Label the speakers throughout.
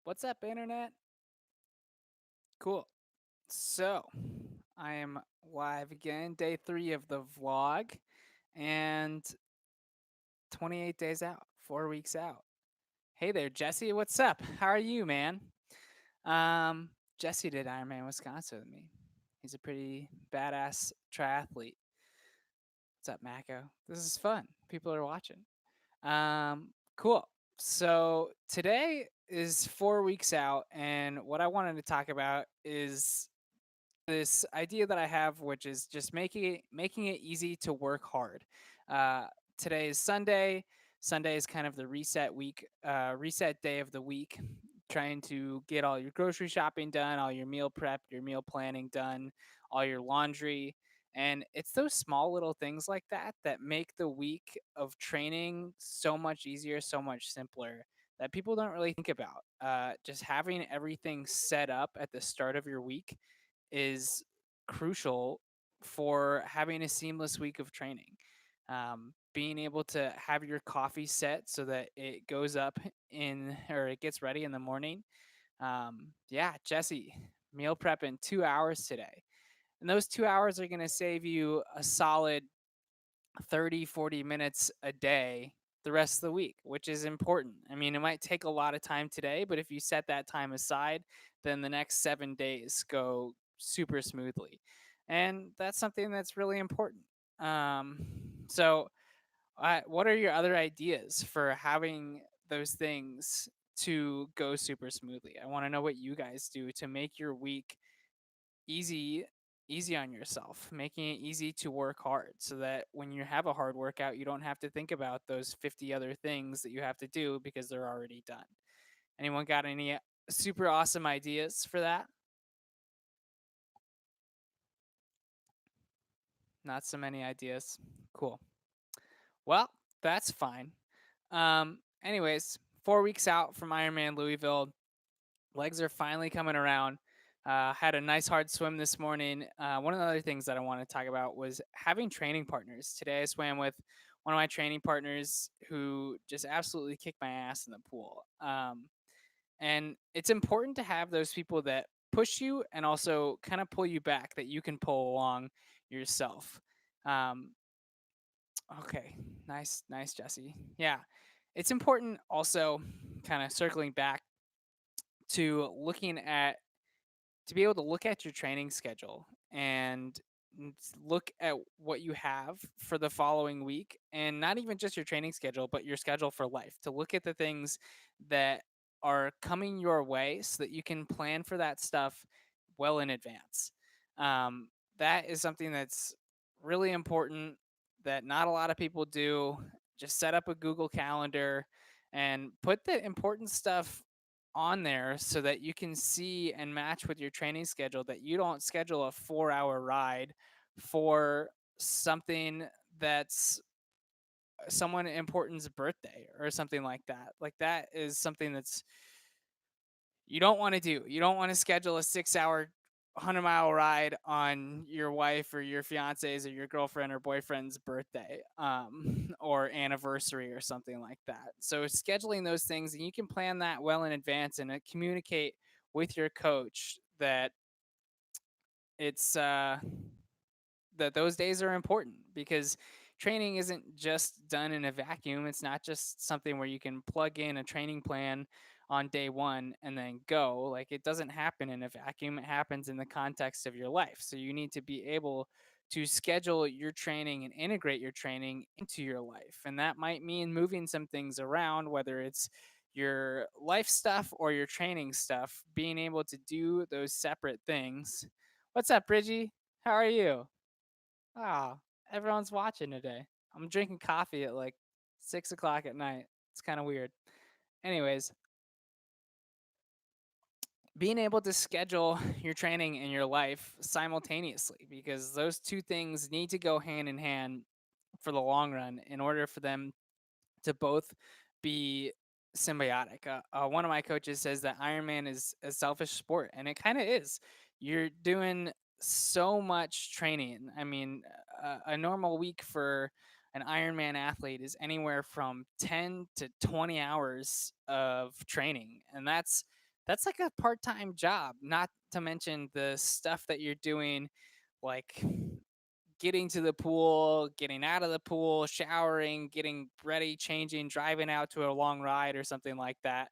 Speaker 1: What's up, internet? Cool. So, I am live again, day 3 of the vlog, and 28 days out, 4 weeks out. Hey there, Jesse. What's up? How are you, man? Um, Jesse did Ironman Wisconsin with me. He's a pretty badass triathlete. What's up, Mako? This is fun. People are watching. Cool. So today is 4 weeks out, and what I wanted to talk about is this idea that I have, which is just making it easy to work hard. Uh, Today is Sunday. Sunday is kind of the reset day of the week. Trying to get all your grocery shopping done, all your meal prep, your meal planning done, all your laundry. And it's those small little things like that that make the week of training so much easier, so much simpler that people don't really think about. Just having everything set up at the start of your week is crucial for having a seamless week of training. Being able to have your coffee set so that it goes up in or it gets ready in the morning. Yeah, Jesse, meal prep in 2 hours today. And those 2 hours are going to save you a solid 30, 40 minutes a day the rest of the week, which is important. I mean, it might take a lot of time today, but if you set that time aside, then the next 7 days go super smoothly. And that's something that's really important. Um, so, what are your other ideas for having those things to go super smoothly? I want to know what you guys do to make your week easy easy on yourself, making it easy to work hard so that when you have a hard workout, you don't have to think about those 50 other things that you have to do because they're already done. Anyone got any super awesome ideas for that? Not so many ideas. Cool. Well, that's fine. Anyways, 4 weeks out from Ironman Louisville, legs are finally coming around. Had a nice hard swim this morning. One of the other things that I want to talk about was having training partners. Today I swam with one of my training partners who just absolutely kicked my ass in the pool. And it's important to have those people that push you and also kind of pull you back that you can pull along yourself. Um, okay, nice, Jesse. Yeah, it's important also kind of circling back to looking at to be able to look at your training schedule and look at what you have for the following week, and not even just your training schedule but your schedule for life, to look at the things that are coming your way so that you can plan for that stuff well in advance. um, that is something that's really important that not a lot of people do. Just set up a Google Calendar and put the important stuff on there so that you can see and match with your training schedule, that you don't schedule a 4-hour ride for something that's someone important's birthday or something like that. Like, that is something that's you don't want to do. You don't want to schedule a 6-hour 100-mile ride on your wife or your fiance's or your girlfriend or boyfriend's birthday, or anniversary or something like that. So scheduling those things, and you can plan that well in advance and communicate with your coach that it's that those days are important, because training isn't just done in a vacuum. It's not just something where you can plug in a training plan on day one and then go. Like, it doesn't happen in a vacuum. It happens in the context of your life. So you need to be able to schedule your training and integrate your training into your life. And that might mean moving some things around, whether it's your life stuff or your training stuff, being able to do those separate things. What's up, Bridgie? How are you? Oh, everyone's watching today. I'm drinking coffee at like 6 o'clock at night. It's kind of weird. Anyways, being able to schedule your training and your life simultaneously, because those two things need to go hand in hand for the long run in order for them to both be symbiotic. One of my coaches says that Ironman is a selfish sport, and it kind of is. You're doing so much training. I mean, a normal week for an Ironman athlete is anywhere from 10 to 20 hours of training, and that's like a part-time job, not to mention the stuff that you're doing, like getting to the pool, getting out of the pool, showering, getting ready, changing, driving out to a long ride or something like that.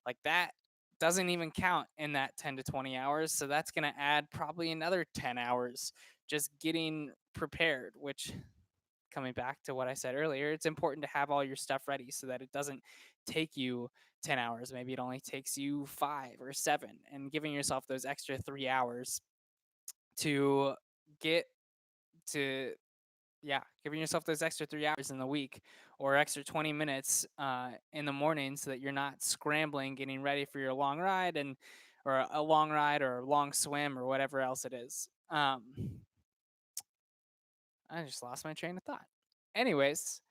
Speaker 1: Like that doesn't even count in that 10 to 20 hours. So that's going to add probably another 10 hours just getting prepared, which, coming back to what I said earlier, it's important to have all your stuff ready so that it doesn't take you 10 hours. Maybe it only takes you 5 or 7, and giving yourself those extra 3 hours to get to, yeah, giving yourself those extra 3 hours in the week or extra 20 minutes in the morning so that you're not scrambling getting ready for your long ride and or a long ride or a long swim or whatever else it is. I just lost my train of thought. Anyways,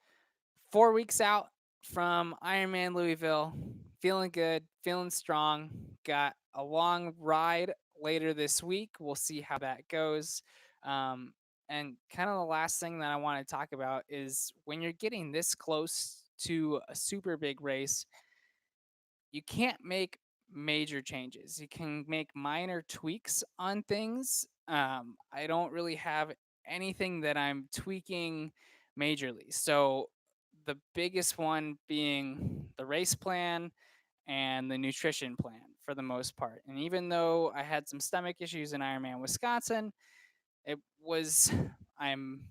Speaker 1: 4 weeks out from Ironman Louisville, feeling good, feeling strong. Got a long ride later this week. We'll see how that goes. Um, and kind of the last thing that I want to talk about is when you're getting this close to a super big race, you can't make major changes. You can make minor tweaks on things. I don't really have anything that I'm tweaking majorly. So the biggest one being the race plan and the nutrition plan for the most part. And even though I had some stomach issues in Ironman Wisconsin, it was, I'm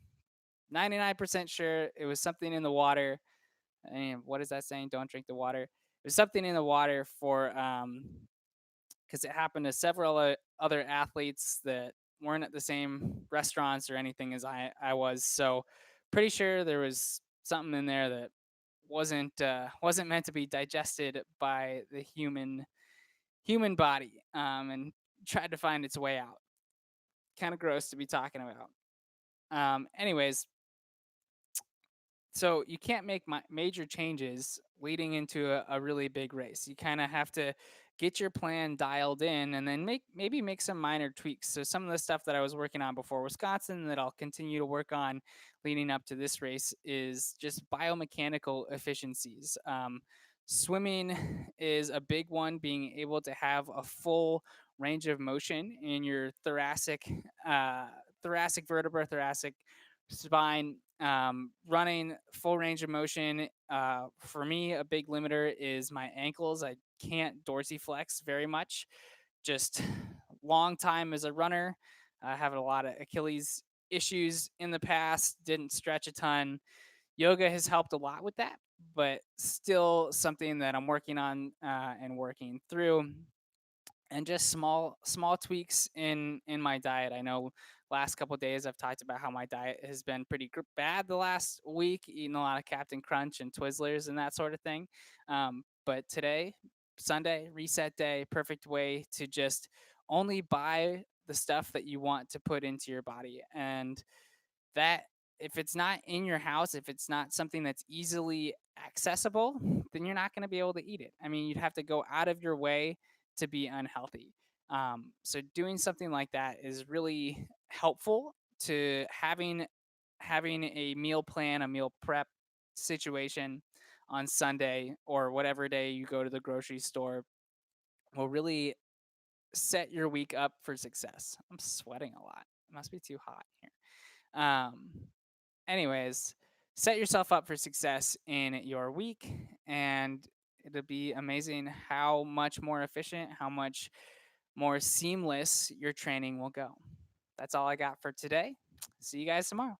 Speaker 1: 99% sure it was something in the water. And what is that saying? Don't drink the water. There's something in the water for because it happened to several other athletes that weren't at the same restaurants or anything as I was. So pretty sure there was something in there that wasn't meant to be digested by the human body, and tried to find its way out. Kind of gross to be talking about. Anyways, so you can't make major changes leading into a really big race. You kind of have to get your plan dialed in and then maybe make some minor tweaks. So some of the stuff that I was working on before Wisconsin that I'll continue to work on leading up to this race is just biomechanical efficiencies. Swimming is a big one, being able to have a full range of motion in your thoracic vertebra, thoracic spine. Running full range of motion. For me, a big limiter is my ankles. I can't dorsiflex very much. Just long time as a runner. I have a lot of Achilles issues in the past. Didn't stretch a ton. Yoga has helped a lot with that, but still something that I'm working on and working through, and just small tweaks in my diet. I know last couple of days I've talked about how my diet has been pretty bad the last week, eating a lot of Captain Crunch and Twizzlers and that sort of thing. But today, Sunday, reset day, perfect way to just only buy the stuff that you want to put into your body. And that, if it's not in your house, if it's not something that's easily accessible, then you're not going to be able to eat it. I mean, you'd have to go out of your way to be unhealthy. So doing something like that is really helpful to having a meal plan, a meal prep situation on Sunday or whatever day you go to the grocery store will really set your week up for success. I'm sweating a lot. It must be too hot here. Anyways, set yourself up for success in your week, and it'll be amazing how much more efficient, how much more seamless your training will go. That's all I got for today. See you guys tomorrow.